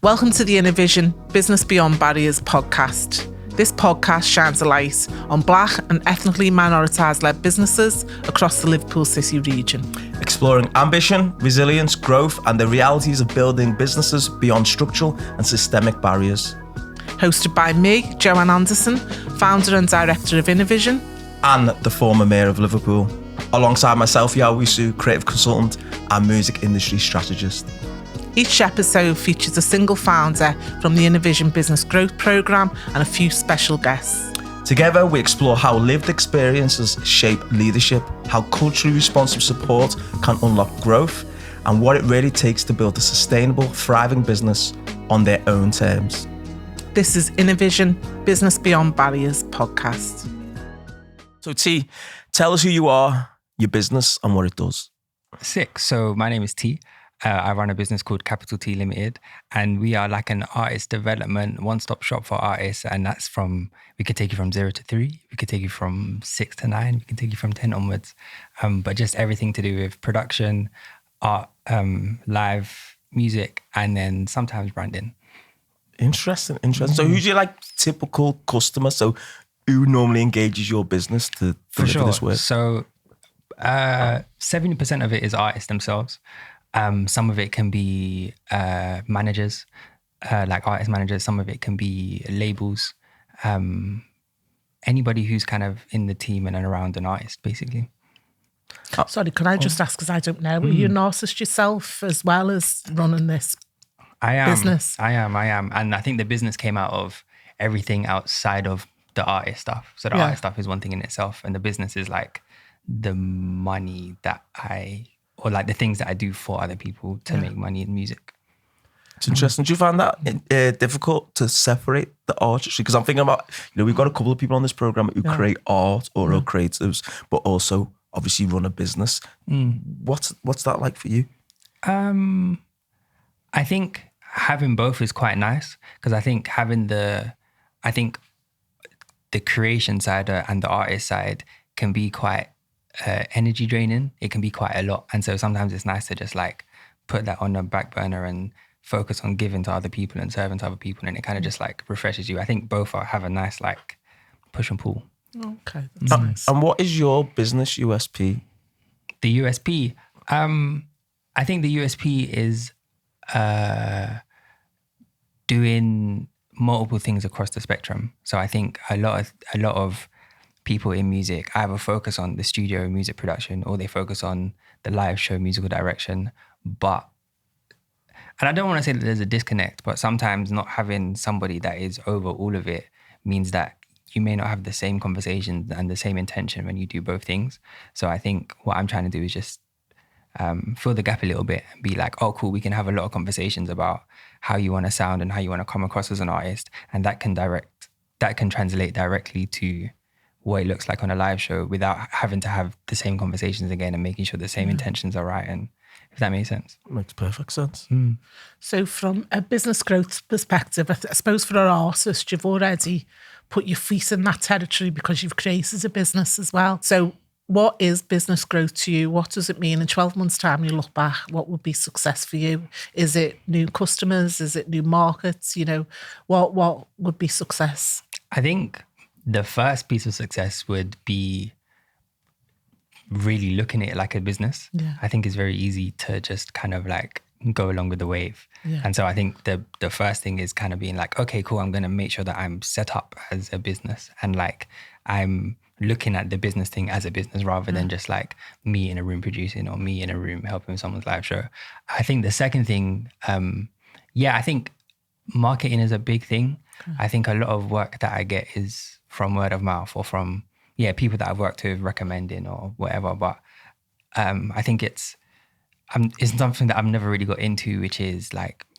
Welcome to the Innervision Business Beyond Barriers podcast. This podcast shines a light on Black and ethnically minoritised-led businesses across the Liverpool City region. Exploring ambition, resilience, growth and the realities of building businesses beyond structural and systemic barriers. Hosted by me, Joanne, founder and director of Innervision. And the former mayor of Liverpool. Alongside myself, Yaw Owusu, creative consultant and music industry strategist. Each episode features a single founder from the Innervision Business Growth Programme and a few special guests. Together, we explore how lived experiences shape leadership, how culturally responsive support can unlock growth, and what it really takes to build a sustainable, thriving business on their own terms. This is Innervision Business Beyond Barriers podcast. So T, tell us who you are, your business and what it does. Sick. So my name is T. I run a business called Capital T Limited, and we are like an artist development one-stop shop for artists. And that's we could take you from 0 to 3, we could take you from 6 to 9, we can take you from 10 onwards. But just everything to do with production, art, live music, and then sometimes branding. Interesting. So who's your typical customer? So who normally engages your business to deliver this work? So 70% of it is artists themselves. Some of it can be managers, like artist managers. Some of it can be labels. Anybody who's kind of in the team and around an artist, basically. Sorry, can I just ask, because I don't know, are you an artist yourself as well as running this business? I am. And I think the business came out of everything outside of the artist stuff. So the artist stuff is one thing in itself, and the business is like the money that or like the things that I do for other people to make money in music. It's interesting. Do you find that difficult to separate the artistry? Because I'm thinking about, we've got a couple of people on this program who create art or are creatives, but also obviously run a business. What's that like for you? I think having both is quite nice, because I think the creation side and the artist side can be quite energy draining. It can be quite a lot, and so sometimes it's nice to just put that on the back burner and focus on giving to other people and serving to other people, and it kind of just refreshes you. I think both have a nice push and pull. Okay, that's nice. And what is your business USP? The USP, I think the USP is doing multiple things across the spectrum. So I think a lot of people in music either focus on the studio music production or they focus on the live show musical direction. And I don't want to say that there's a disconnect, but sometimes not having somebody that is over all of it means that you may not have the same conversations and the same intention when you do both things. So I think what I'm trying to do is just fill the gap a little bit and be like, oh, cool, we can have a lot of conversations about how you want to sound and how you want to come across as an artist. And that can translate directly to what it looks like on a live show without having to have the same conversations again and making sure the same intentions are right. And if that makes sense. Makes perfect sense. So from a business growth perspective, I suppose for an artist, you've already put your feet in that territory because you've created a business as well. So what is business growth to you? What does it mean? In 12 months' time, you look back, what would be success for you? Is it new customers? Is it new markets? What would be success? I think the first piece of success would be really looking at it like a business. Yeah. I think it's very easy to just kind of go along with the wave. Yeah. And so I think the first thing is kind of being okay, cool, I'm going to make sure that I'm set up as a business and I'm looking at the business thing as a business rather than just me in a room producing or me in a room helping someone's live show. I think the second thing, I think marketing is a big thing. I think a lot of work that I get is from word of mouth or from people that I've worked with recommending or whatever. But I think it's something that I've never really got into, which is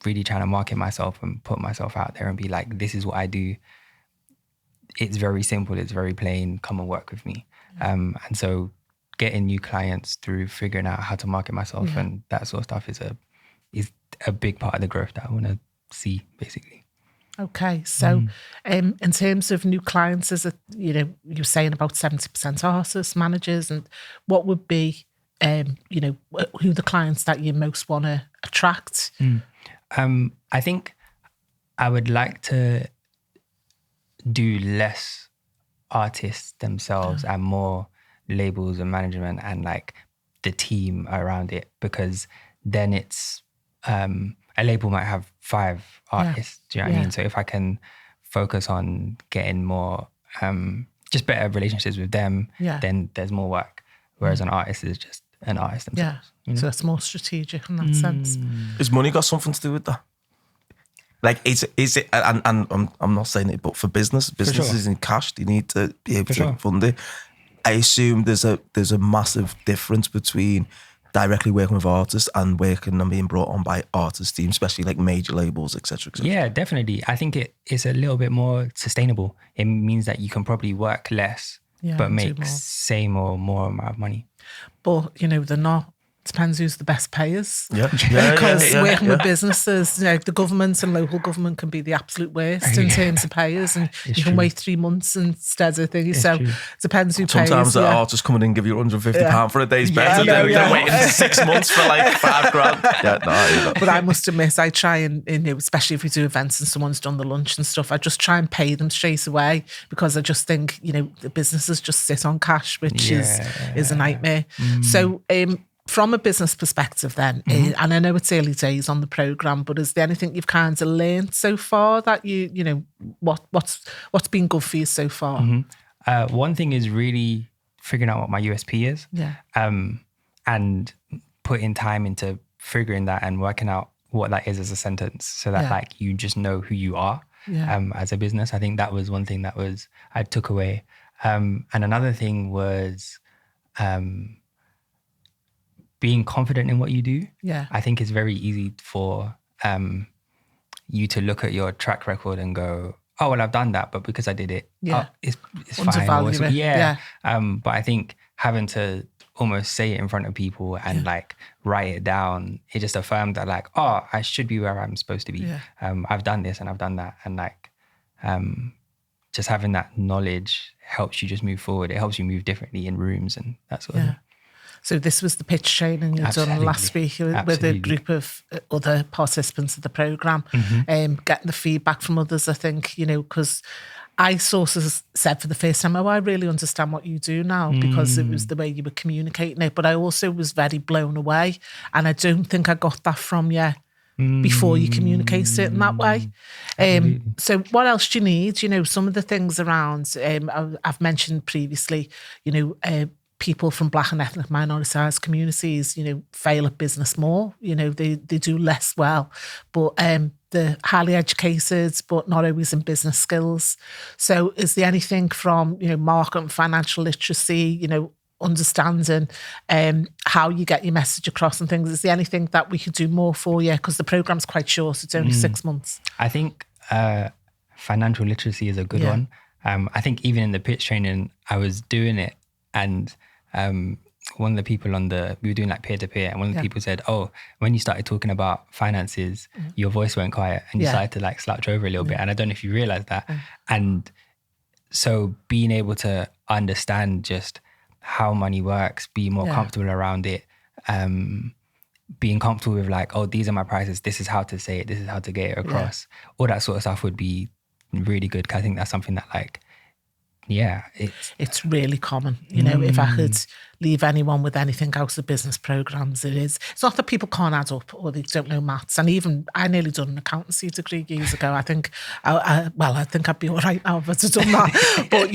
really trying to market myself and put myself out there and be this is what I do. It's very simple. It's very plain. Come and work with me. And so getting new clients through figuring out how to market myself and that sort of stuff is a big part of the growth that I want to see, basically. Okay, so in terms of new clients, is it, you're saying about 70% artists, managers, and what would be, who the clients that you most want to attract? I think I would like to do less artists themselves and more labels and management and like the team around it, because then it's a label might have 5 artists. Do you know what I mean? So if I can focus on getting more just better relationships with them, then there's more work. Whereas an artist is just an artist themselves. You know? So it's more strategic in that sense. Has money got something to do with that? Like, is it? And I'm not saying it, but for businesses in cash, they need to be able to fund it. I assume there's a massive difference between directly working with artists and working and being brought on by artist teams, especially like major labels, etc. Yeah, definitely. I think it is a little bit more sustainable. It means that you can probably work less, but make same or more amount of money. But they're not. Depends who's the best payers. Because working with businesses, the government and local government can be the absolute worst in terms of payers, and you can wait 3 months instead of things. So it depends who pays. Sometimes the artists coming in and give you £150 for a day's better than waiting 6 months for like £5,000. But I must admit, I try and especially if we do events and someone's done the lunch and stuff, I just try and pay them straight away, because I just think the businesses just sit on cash, which is a nightmare. So from a business perspective then, and I know it's early days on the programme, but is there anything you've kind of learned so far that what's been good for you so far? One thing is really figuring out what my USP is, and putting time into figuring that and working out what that is as a sentence, so that like you just know who you are as a business. I think that was one thing that I took away. And another thing was being confident in what you do. I think it's very easy for you to look at your track record and go, oh, well, I've done that, but because I did it, it's fine. But I think having to almost say it in front of people and like write it down, it just affirmed that like, oh, I should be where I'm supposed to be. I've done this and I've done that. And like, just having that knowledge helps you just move forward. It helps you move differently in rooms and that sort of thing. So this was the pitch training you've done last week with a group of other participants of the programme, getting the feedback from others, I think, because I sort of said for the first time, I really understand what you do now, because it was the way you were communicating it. But I also was very blown away, and I don't think I got that from you before you communicate it in that way. So what else do you need? Some of the things around, I've mentioned previously, people from Black and ethnic minoritised communities, fail at business more. They do less well, but they're highly educated, but not always in business skills. So is there anything from, market and financial literacy, understanding how you get your message across and things? Is there anything that we could do more for you? Because the programme's quite short, it's only 6 months. I think financial literacy is a good one. I think even in the pitch training, I was doing it, and one of the people we were doing like peer-to-peer, and one of the people said, oh, when you started talking about finances, your voice went quiet and you started to like slouch over a little bit. And I don't know if you realized that. And so being able to understand just how money works, be more comfortable around it, being comfortable with like, oh, these are my prices, this is how to say it, this is how to get it across. All that sort of stuff would be really good, because I think that's something that like, it's really common. If I could leave anyone with anything out of business programs, it's not that people can't add up or they don't know maths. And even I nearly done an accountancy degree years ago. I think I think I'd be all right now if I'd done that. But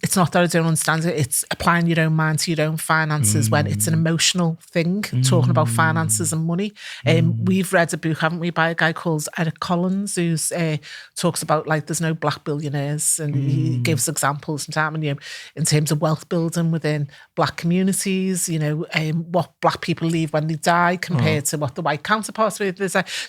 it's not that I don't understand it. It's applying your own mind to your own finances when it's an emotional thing, talking about finances and money. We've read a book, haven't we, by a guy called Eric Collins, who's talks about like there's no black billionaires, and he gives examples from time, and in terms of wealth building within Black communities, what Black people leave when they die compared to what the white counterparts leave.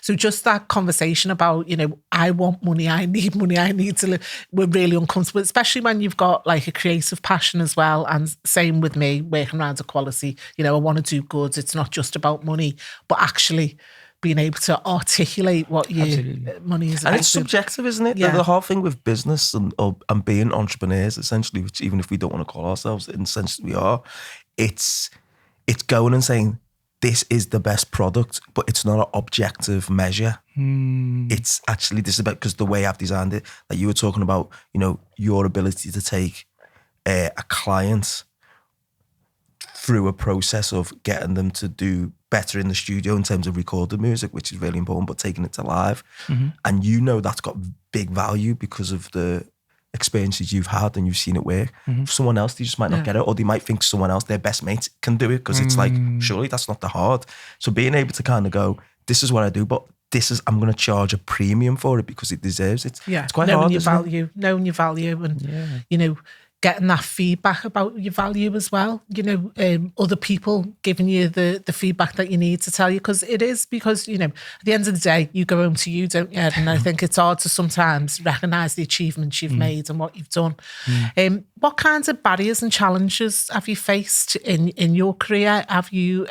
So just that conversation about, I want money, I need to live, we're really uncomfortable, especially when you've got like a creative passion as well. And same with me, working around equality, I want to do good. It's not just about money, but actually being able to articulate what your money is. And it's subjective, isn't it? The whole thing with business and being entrepreneurs, essentially, which even if we don't want to call ourselves, in the sense that we are, it's going and saying, this is the best product, but it's not an objective measure. It's actually, this is about, because the way I've designed it, like you were talking about, you know, your ability to take a client through a process of getting them to do better in the studio in terms of recorded music, which is really important, but taking it to live. And you know that's got big value because of the experiences you've had and you've seen it work. For someone else, they just might not get it, or they might think someone else, their best mate, can do it, because it's like, surely that's not that hard. So being able to kind of go, this is what I do, but this is, I'm going to charge a premium for it because it deserves it. It's quite hard, knowing your value and, you know, getting that feedback about your value as well. You know, other people giving you the feedback that you need to tell you, because it is, because, you know, at the end of the day, you go home to you, don't you? And I think it's hard to sometimes recognise the achievements you've made and what you've done. What kinds of barriers and challenges have you faced in your career? Have you,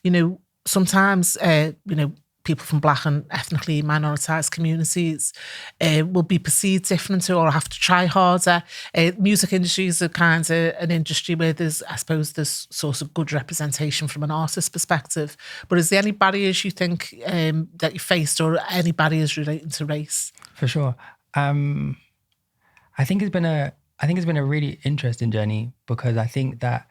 you know, sometimes, you know, people from Black and ethnically minoritised communities will be perceived differently or have to try harder. Music industry is a kind of an industry where there's, I suppose, there's sort of good representation from an artist perspective. But is there any barriers you think that you faced, or any barriers relating to race? For sure. I think it's been a really interesting journey, because I think that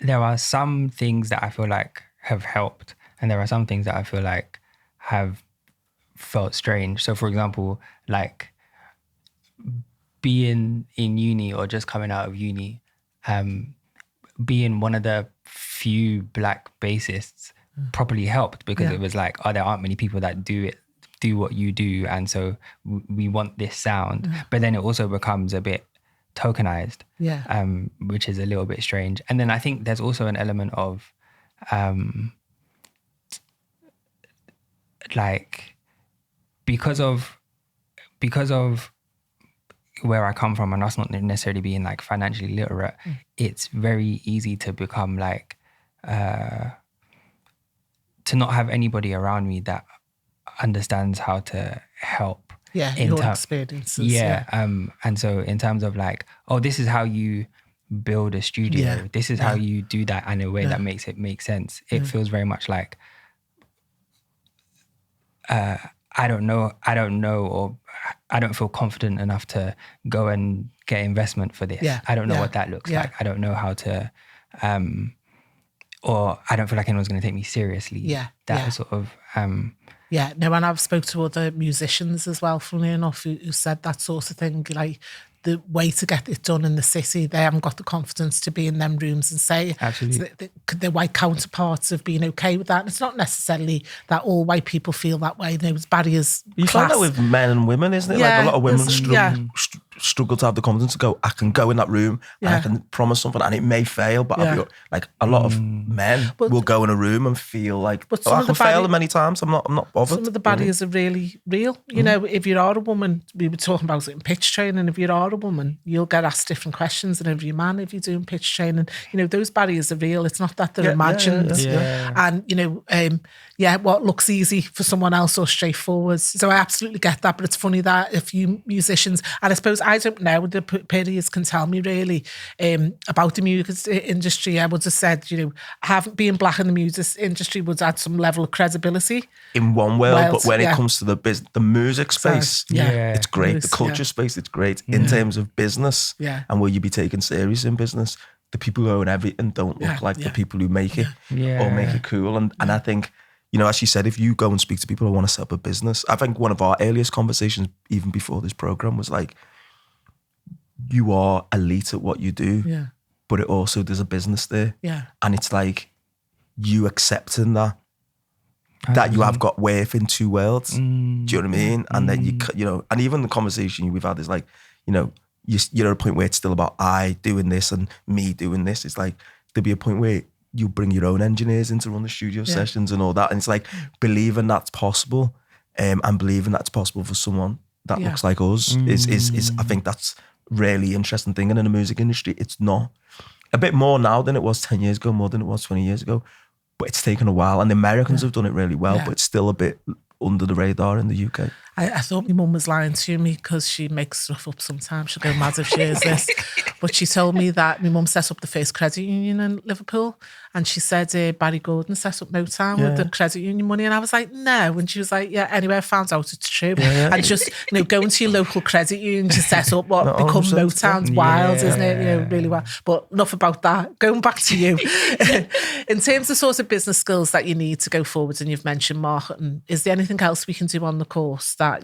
there are some things that I feel like have helped, and there are some things that I feel like have felt strange. So for example, like being in uni or just coming out of uni, being one of the few Black bassists probably helped, because it was like, oh, there aren't many people that do what you do, and so we want this sound. But then it also becomes a bit tokenized, which is a little bit strange. And then I think there's also an element of like, because of where I come from and us not necessarily being like financially literate, it's very easy to become like to not have anybody around me that understands how to help. Your experiences. And so in terms of like, oh, this is how you build a studio, this is how you do that in a way that makes it make sense. It feels very much like I don't know, or I don't feel confident enough to go and get investment for this. I don't know what that looks like. I don't know how to, or I don't feel like anyone's going to take me seriously. Sort of. No, and I've spoke to other musicians as well, funnily enough, who said that sort of thing, like the way to get it done in the city, they haven't got the confidence to be in them rooms and say absolutely. So the white counterparts have been okay with that. And it's not necessarily that all white people feel that way. There's barriers. You find that with men and women, isn't it? Like a lot of women struggle to have the confidence to go, I can go in that room and I can promise something and it may fail, but I'll be, like a lot of men will go in a room and feel like, I can fail many times. I'm not bothered. Some of the barriers are really real. You know, if you are a woman, we were talking about it in pitch training, if you are a woman, you'll get asked different questions than every man if you're doing pitch training. You know, those barriers are real. It's not that they're imagined. And, you know, what looks easy for someone else or straightforward. So I absolutely get that. But it's funny that a few musicians, and I suppose I don't know, the periods can tell me really about the music industry. I would have said, you know, being Black in the music industry would add some level of credibility. In one world, but when it comes to the music space, it's great. The culture space, it's great. In terms of business and will you be taken serious in business, the people who own everything don't look like the people who make it or make it cool. And I think, you know, as you said, if you go and speak to people who want to set up a business, I think one of our earliest conversations, even before this program, was like, you are elite at what you do, but it also, there's a business there. And it's like you accepting that you have got worth in two worlds. Do you know what I mean? And then you know, and even the conversation we've had is like, you know, you're at a point where it's still about I doing this and me doing this. It's like there'll be a point where you bring your own engineers in to run the studio sessions and all that. And it's like believing that's possible, and believing that's possible for someone that looks like us is I think that's really interesting thing. And in the music industry, it's not a bit more now than it was 10 years ago, more than it was 20 years ago. But it's taken a while, and the Americans have done it really well, but it's still a bit under the radar in the UK. I thought my mum was lying to me because she makes stuff up sometimes. She'll go mad if she hears this. But she told me that my mum set up the first credit union in Liverpool. And she said Barry Gordon set up Nothin with the credit union money. And I was like, no. And she was like, yeah, anyway, I found out it's true. And just, going to your local credit union to set up what become Nothin's wild, isn't it? Really well. But enough about that. Going back to you. In terms of sort of business skills that you need to go forward, and you've mentioned marketing, is there anything else we can do on the course that,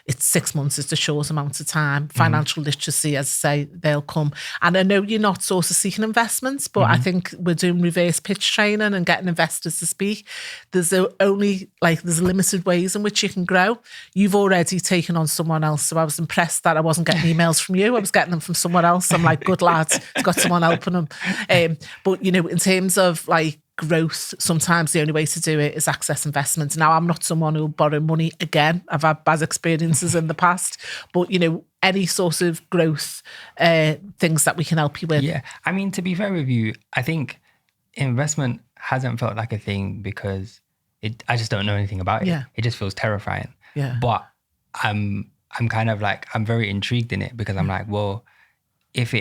it's 6 months, it's a short amount of time, financial literacy, as I say, they'll come. And I know you're not sort of seeking investments, but I think we're doing reverse pitch training and getting investors to speak. There's limited ways in which you can grow. You've already taken on someone else, so I was impressed that I wasn't getting emails from you. I was getting them from someone else. I'm like, good lads, he's got someone helping him. But, in terms of growth, sometimes the only way to do it is access investments. Now, I'm not someone who'll borrow money again. I've had bad experiences in the past, but any sort of growth things that we can help you with. Yeah, I mean, to be fair with you, I think investment hasn't felt like a thing because I just don't know anything about it. Yeah. It just feels terrifying. Yeah. But I'm kind of I'm very intrigued in it because I'm like, well, if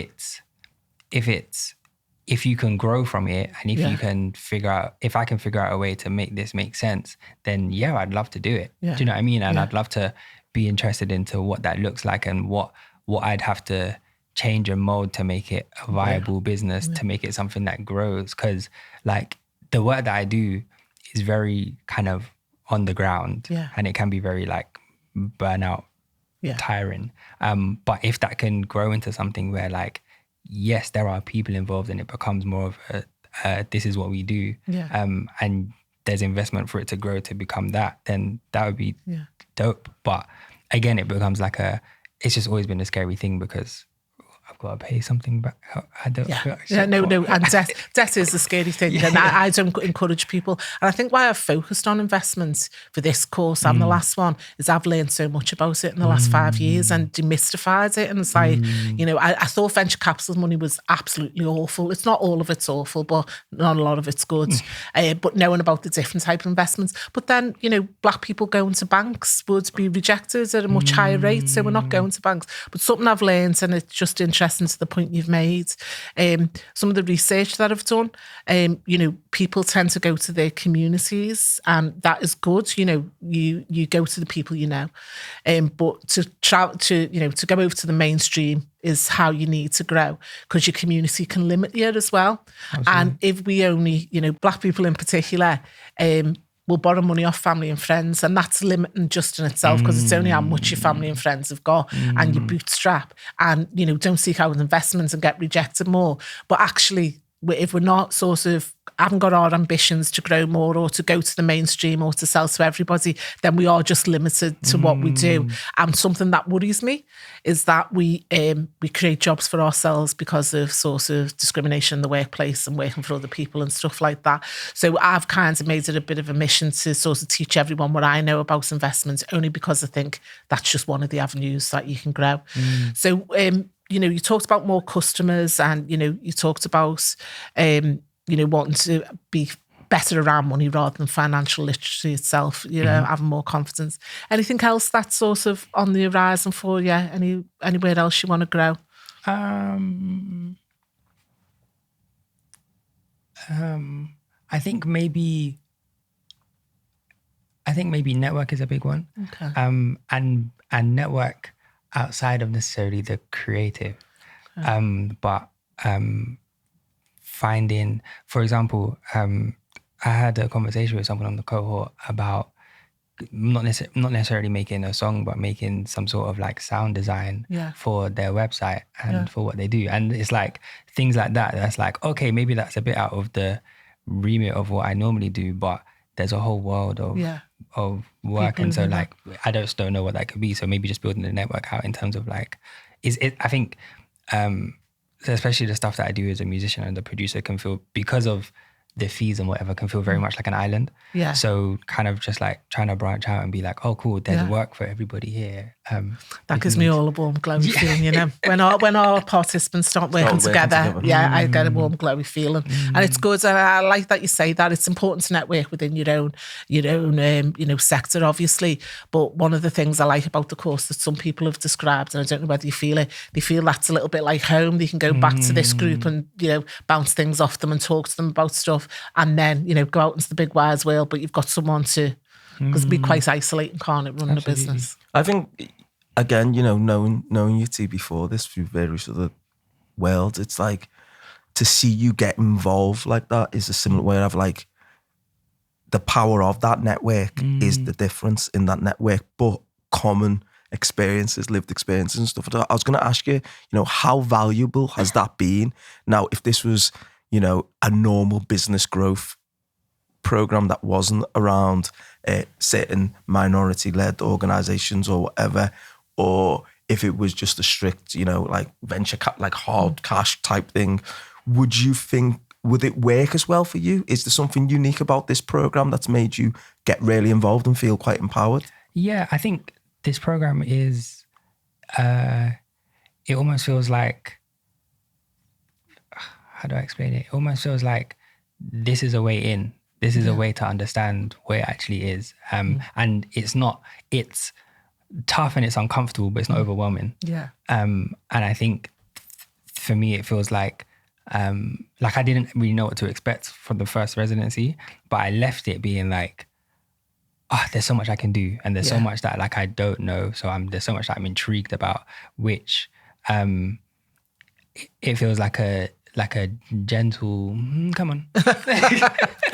you can grow from it and if you can if I can figure out a way to make this make sense, then I'd love to do it. Yeah. Do you know what I mean? And I'd love to be interested into what that looks like and what I'd have to change and mold to make it a viable business, to make it something that grows. Because the work that I do is very kind of on the ground and it can be very burnout, tiring. But if that can grow into something where yes, there are people involved and it becomes more of a this is what we do. And there's investment for it to grow to become that, then that would be dope. But again, it becomes it's just always been a scary thing because I've got to pay something back. I don't. No. And debt is a scary thing, and I don't encourage people. And I think why I've focused on investments for this course and the last one is I've learned so much about it in the last 5 years and demystified it. And it's I thought venture capital money was absolutely awful. It's not all of it's awful, but not a lot of it's good. But knowing about the different type of investments, but then black people going to banks would be rejected at a much higher rate, so we're not going to banks. But something I've learned, and it's just interesting to the point you've made, some of the research that I've done, people tend to go to their communities, and that is good. You go to the people but to travel to go over to the mainstream is how you need to grow, because your community can limit you as well. Absolutely. And if we only, black people in particular, will borrow money off family and friends, and that's limiting just in itself, because it's only how much your family and friends have got, and you bootstrap, and don't seek out investments and get rejected more. But actually, if we're not sort of haven't got our ambitions to grow more or to go to the mainstream or to sell to everybody, then we are just limited to what we do. And something that worries me is that we create jobs for ourselves because of sort of discrimination in the workplace and working for other people and stuff like that. So I've kind of made it a bit of a mission to sort of teach everyone what I know about investments, only because I think that's just one of the avenues that you can grow. So, you talked about more customers, and, you talked about, wanting to be better around money rather than financial literacy itself, having more confidence. Anything else that's sort of on the horizon for you? Anywhere else you want to grow? I think maybe network is a big one. Okay. And network outside of necessarily the creative. Okay. But finding, for example, I had a conversation with someone on the cohort about not necessarily making a song, but making some sort of sound design for their website and for what they do. And it's things like that. That's okay, maybe that's a bit out of the remit of what I normally do, but there's a whole world of work. People, and so I just don't know what that could be. So maybe just building the network out in terms of I think, especially the stuff that I do as a musician and a producer can feel, because of the fees and whatever can feel very much like an island. Yeah. So kind of just like trying to branch out and be like, oh, cool, there's work for everybody here. That gives me all a warm, glowy feeling, you know. When our participants start working together, I get a warm, glowy feeling, and it's good. And I like that you say that. It's important to network within your own sector, obviously. But one of the things I like about the course that some people have described, and I don't know whether you feel it, they feel that's a little bit like home. They can go back to this group and bounce things off them and talk to them about stuff, and then go out into the big wide world. But you've got someone to, because it'd be quite isolating, can't it, running a business? I think, again, knowing you two before this through various other worlds, it's like to see you get involved like that is a similar way of like the power of that network is the difference in that network, but common experiences, lived experiences and stuff. I was going to ask you, how valuable has that been? Now, if this was, a normal business growth program that wasn't around certain minority-led organizations or whatever, or if it was just a strict, like venture like hard cash type thing, would it work as well for you? Is there something unique about this program that's made you get really involved and feel quite empowered? Yeah, I think this program is, it almost feels like, how do I explain it? It almost feels like this is a way in. This is a way to understand where it actually is. And it's tough and it's uncomfortable, but it's not overwhelming. Yeah. And I think for me, it feels like I didn't really know what to expect from the first residency, but I left it being like, there's so much I can do. And there's so much that like I don't know. So there's so much that I'm intrigued about, which it feels like a gentle, come on.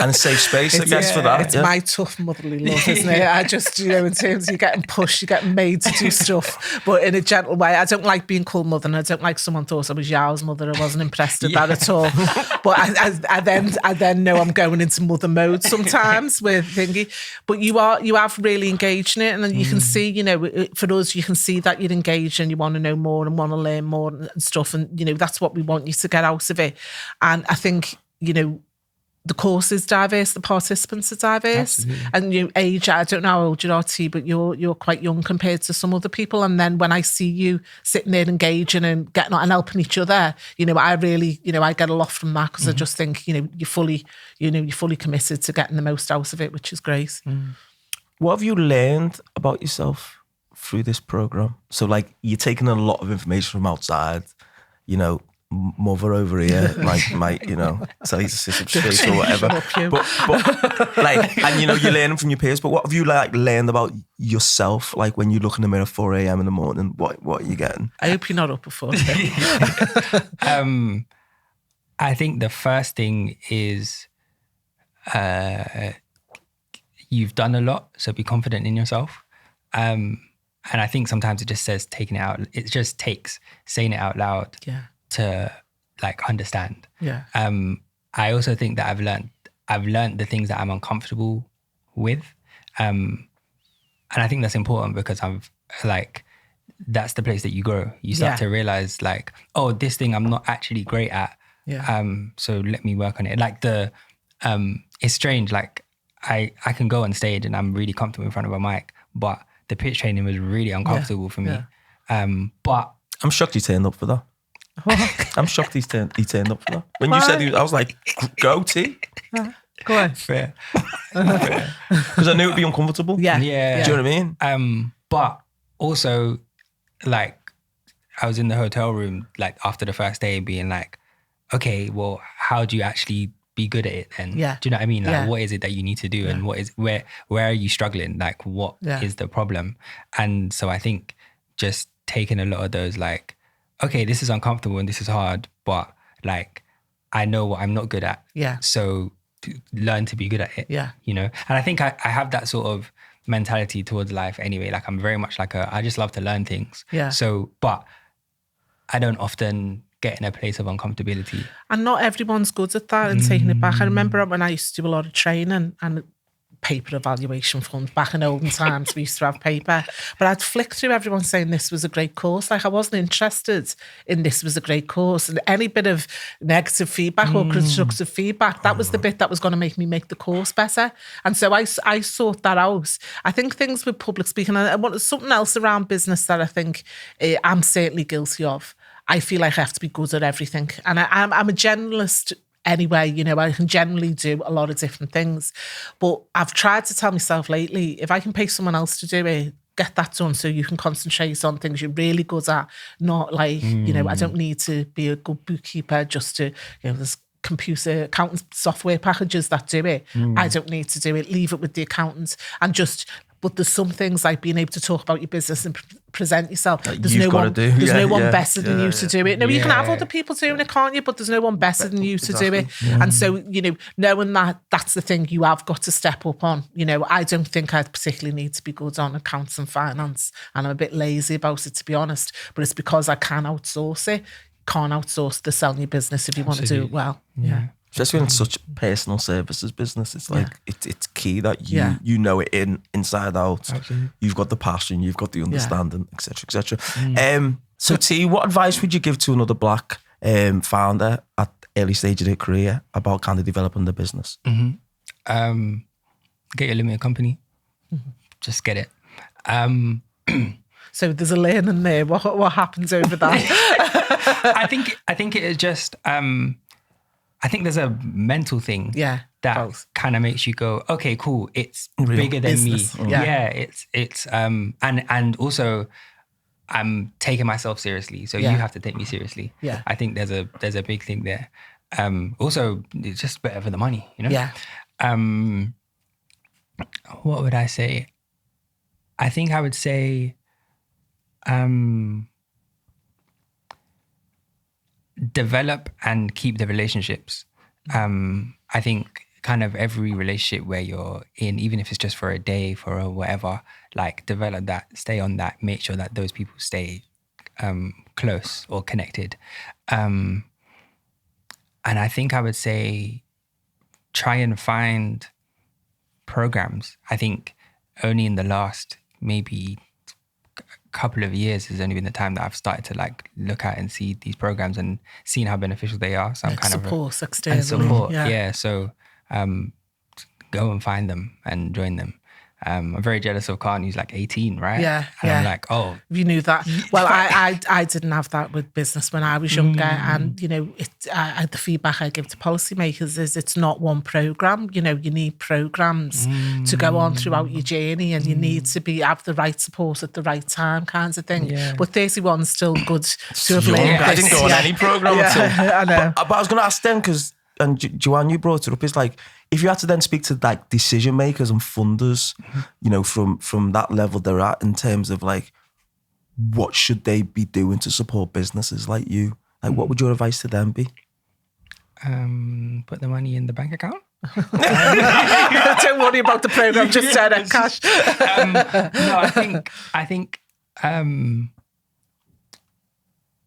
And a safe space, I guess, for that. It's my tough motherly love, isn't it? I just, in terms of you getting pushed, you're getting made to do stuff, but in a gentle way. I don't like being called mother, and I don't like someone thought I was Yaw's mother. I wasn't impressed with that at all. But I then know I'm going into mother mode sometimes with thingy. But you have really engaged in it, and then you can see, for us, you can see that you're engaged and you want to know more and want to learn more and stuff. And, that's what we want you to get out of it. And I think, the course is diverse, the participants are diverse. Absolutely. And age, I don't know how old you are, T, but you're quite young compared to some other people. And then when I see you sitting there engaging and getting on and helping each other, I really, I get a lot from that, because I just think, you're fully committed to getting the most out of it, which is great. What have you learned about yourself through this program? So like you're taking a lot of information from outside, mother over here, might tell you to sit up straight or whatever. But like, and you're learning from your peers. But what have you like learned about yourself? Like when you look in the mirror at 4 a.m. in the morning, what are you getting? I hope you're not up at 4 a.m. I think the first thing is you've done a lot, so be confident in yourself. And I think sometimes it just says taking it out. It just takes saying it out loud. Yeah. To like understand. Yeah. I also think that I've learned the things that I'm uncomfortable with. And I think that's important, because that's the place that you grow. You start to realize like, oh, this thing I'm not actually great at. Yeah. So let me work on it. Like it's strange. Like I can go on stage and I'm really comfortable in front of a mic, but the pitch training was really uncomfortable for me. But I'm shocked you turned up for that. I'm shocked he turned up for that. When you said I was like, go T. Go on. Fair. Because I knew it'd be uncomfortable. Yeah. Do you know what I mean? But also, like, I was in the hotel room, like, after the first day being like, okay, well, how do you actually be good at it then? Yeah. Do you know what I mean? Like, what is it that you need to do? And where are you struggling? Like, what is the problem? And so I think just taking a lot of those, like, okay, this is uncomfortable and this is hard, but like, I know what I'm not good at. Yeah. So learn to be good at it. Yeah. And I think I have that sort of mentality towards life anyway. Like I'm very much like I just love to learn things. Yeah. So, but I don't often get in a place of uncomfortability. And not everyone's good at that and taking it back. I remember when I used to do a lot of training, and paper evaluation fund. Back in olden times, we used to have paper. But I'd flick through everyone saying this was a great course. Like, I wasn't interested in this was a great course. And any bit of negative feedback or constructive feedback, that was the bit that was going to make me make the course better. And so I sought that out. I think things with public speaking, and something else around business that I think I'm certainly guilty of. I feel like I have to be good at everything. And I'm a generalist anyway, you know, I can generally do a lot of different things. But I've tried to tell myself lately, if I can pay someone else to do it, get that done so you can concentrate on things you're really good at. Not like, you know, I don't need to be a good bookkeeper just to, you know, there's computer accounting software packages that do it. I don't need to do it. Leave it with the accountants and just... But there's some things like being able to talk about your business and present yourself. There's no one better than you to do it. No, you can have other people doing it, can't you? But there's no one better than you to do it. And so, you know, knowing that that's the thing you have got to step up on. You know, I don't think I particularly need to be good on accounts and finance. And I'm a bit lazy about it, to be honest. But it's because I can outsource it. Can't outsource the selling your business if you want to do it well. Yeah. Especially when it's such personal services business, it's like it's key that you know it inside out. Absolutely. You've got the passion, you've got the understanding, etc., etc. So, T, what advice would you give to another Black founder at early stage of their career about kind of developing the business? Get your limited company. Just get it. So there's a learning there. What happens over that? I think it is just. I think there's a mental thing that kind of makes you go, okay, cool. It's bigger than business. Me. Yeah, it's and also I'm taking myself seriously. So you have to take me seriously. Yeah. I think there's a big thing there. Also it's just better for the money, you know? Yeah. What would I say? I think I would say develop and keep the relationships. I think kind of every relationship where you're in, even if it's just for a day, for a whatever, like develop that, stay on that, make sure that those people stay close or connected. And I think I would say try and find programs. I think only in the last maybe couple of years has only been the time that I've started to like look at and see these programs and seeing how beneficial they are. So I'm kind support externally. Yeah. So go and find them and join them. I'm very jealous of Khan, who's like 18, right? Yeah. And I'm like, oh. You knew that. Well, I didn't have that with business when I was younger. And, you know, the feedback I give to policymakers is it's not one programme. You know, you need programmes to go on throughout your journey and you need to have the right support at the right time kinds of thing. Yeah. But 31's still good to have learned. I didn't go on any programme until. I know. But I was going to ask them because, and Joanne, you brought it up, it's like, if you had to then speak to like decision makers and funders, you know, from that level they're at in terms of like, what should they be doing to support businesses like you? Like, what would your advice to them be? Put the money in the bank account. Don't worry about the program, just turn out cash. No, I think.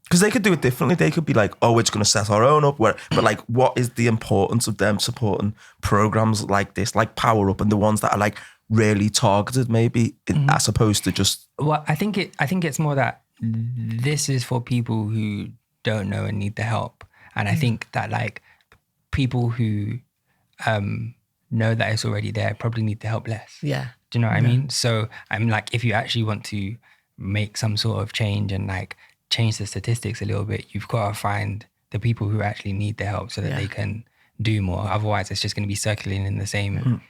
Because they could do it differently. They could be like, oh, we're just going to set our own up. But like, what is the importance of them supporting programs like this, like Power Up, and the ones that are like really targeted, maybe, as opposed to just... Well, I think it's more that this is for people who don't know and need the help. And I think that like people who know that it's already there probably need the help less. Yeah. Do you know what I mean? So I'm like, if you actually want to make some sort of change and like change the statistics a little bit, you've got to find the people who actually need the help so that they can do more. Otherwise, it's just going to be circulating in the same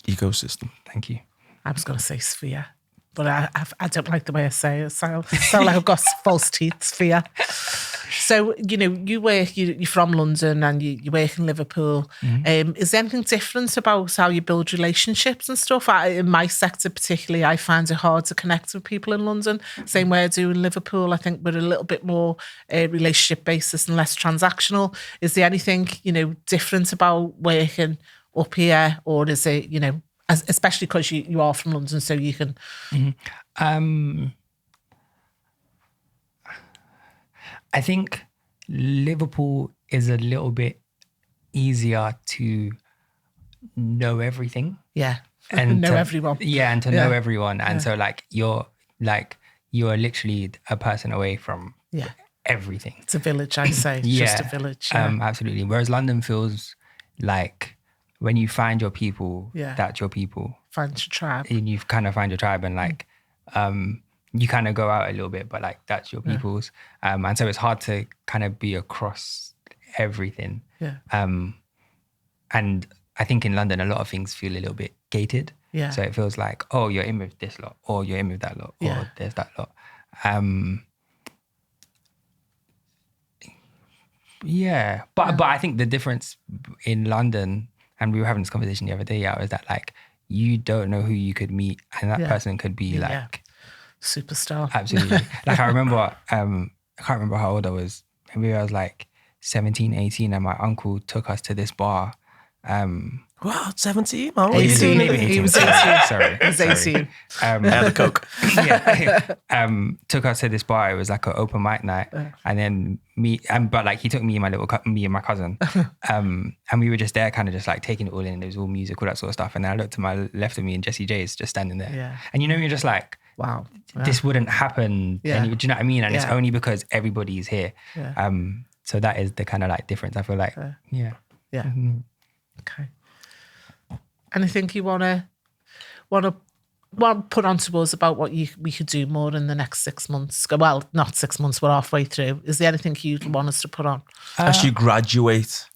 ecosystem. Thank you. I was going to say sphere, but I don't like the way I say it. So like I've got false teeth, sphere. So, you know, you're from London and you work in Liverpool. Is there anything different about how you build relationships and stuff? In my sector particularly, I find it hard to connect with people in London. Same way I do in Liverpool. I think we're a little bit more relationship basis and less transactional. Is there anything, you know, different about working up here, or is it, you know, especially because you are from London, so you can... I think Liverpool is a little bit easier to know everything. Yeah. And know everyone. Yeah, and to know everyone. And so you're literally a person away from everything. It's a village, I say. It's just a village. Yeah. Absolutely. Whereas London feels like when you find your people, that's your people. Find your tribe. And you kind of find your tribe, and you kind of go out a little bit, but like that's your people's. And so it's hard to kind of be across everything. Yeah. And I think in London, a lot of things feel a little bit gated. Yeah. So it feels like, oh, you're in with this lot, or you're in with that lot, or there's that lot. But I think the difference in London, and we were having this conversation the other day, is that like you don't know who you could meet, and that person could be like superstar. Absolutely. Like I remember, I can't remember how old I was. Maybe I was like 17, 18, and my uncle took us to this bar. Wow, 17? Oh, 18. He was 18. Sorry. He was 18. Had a Coke. Took us to this bar. It was like an open mic night. And then but like he took me and my cousin. And we were just there kind of just like taking it all in. There was all music, all that sort of stuff. And then I looked to my left of me and Jessie J is just standing there. Yeah. And you're just like, wow, this wouldn't happen. Do you know what I mean? And it's only because everybody's here. Yeah. So that is the kind of like difference. I feel like, Yeah. Mm-hmm. Okay. Anything you want to put onto us about what we could do more in the next 6 months? Well, not 6 months, we're halfway through. Is there anything you'd want us to put on? As you graduate.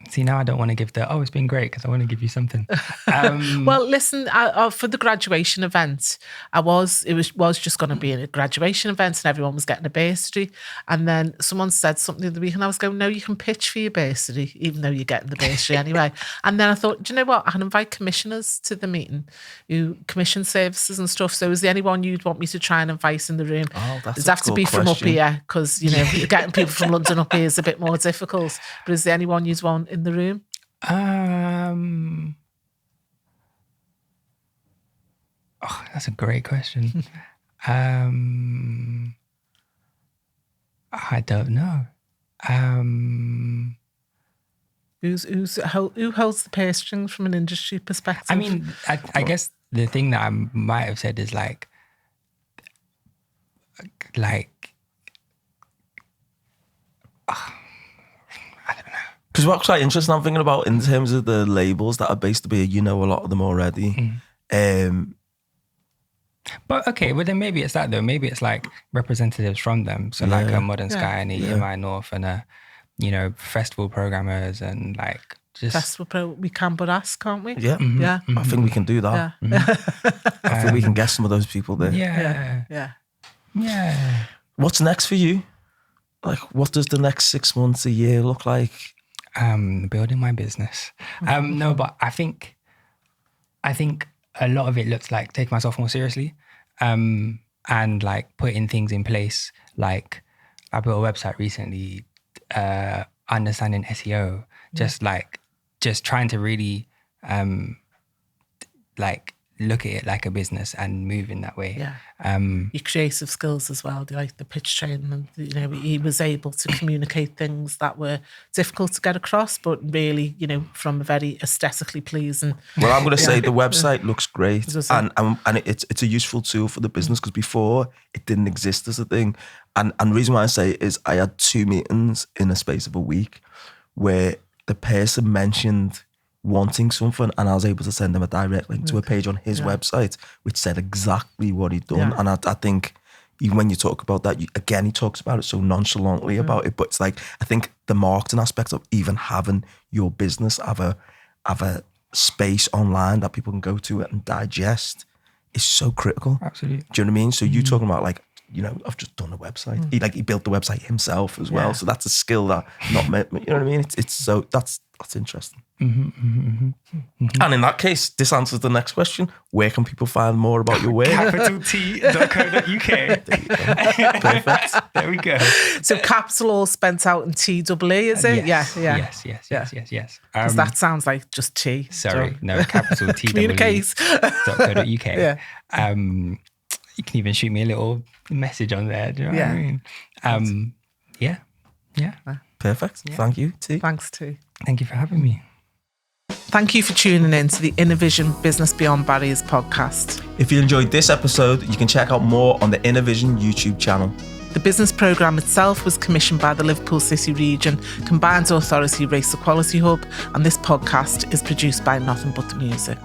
See, now I don't want to give it's been great, because I want to give you something. Well, listen, for the graduation event, it was just going to be a graduation event and everyone was getting a bursary. And then someone said something the other week and I was going, no, you can pitch for your bursary, even though you're getting the bursary anyway. And then I thought, do you know what? I can invite commissioners to the meeting who commission services and stuff. So is there anyone you'd want me to try and invite in the room? Oh, that's Does it have to be from up here? Because, getting people from London up here is a bit more difficult. But is there anyone you'd want in the room? That's a great question. I don't know. Who holds the purse strings from an industry perspective? I mean, I guess the thing that I might have said is like Because what's quite interesting, I'm thinking about in terms of the labels that are based to be, a lot of them already. But okay, well then maybe it's that though. Maybe it's like representatives from them. So like a Modern Sky and a EMI North and festival programmers and like just... Festival we can but ask, can't we? Yeah. Yeah. I think we can do that. Yeah. I think we can get some of those people there. Yeah. What's next for you? Like, what does the next 6 months, a year look like? Building my business. No, but I think a lot of it looks like taking myself more seriously, and like putting things in place. Like I built a website recently, understanding SEO, just trying to really like look at it like a business and move in that way. Yeah. Your creative skills as well, like the pitch training, and he was able to communicate things that were difficult to get across, but really, from a very aesthetically pleasing. Well, I'm going to say the website looks great, and it's a useful tool for the business, because before it didn't exist as a thing. And the reason why I say it is I had 2 meetings in a space of a week where the person mentioned wanting something, and I was able to send them a direct link to a page on his website which said exactly what he'd done. And I think even when you talk about that, he talks about it so nonchalantly about it, but it's like, I think the marketing aspect of even having your business have a space online that people can go to and digest is so critical. Absolutely. Do you know what I mean? So you talking about like, I've just done a website. He built the website himself as well. So that's a skill that you know what I mean? It's so that's interesting. And in that case, this answers the next question. Where can people find more about your work? capitalT.co.uk. Perfect. There we go. So capital all spent out in TEE, is it? Yes. Yes. Because that sounds like just T. Sorry, no, capital T. Communicate.co.uk. You can even shoot me a little message on there. Do you know what I mean? Yeah. Perfect. Yeah. Thank you, T. Thanks, T. Thank you for having me. Thank you for tuning in to the Innervision Business Beyond Barriers podcast. If you enjoyed this episode, you can check out more on the Innervision YouTube channel. The business programme itself was commissioned by the Liverpool City Region Combined Authority Race Equality Hub, and this podcast is produced by Nothin but the Music.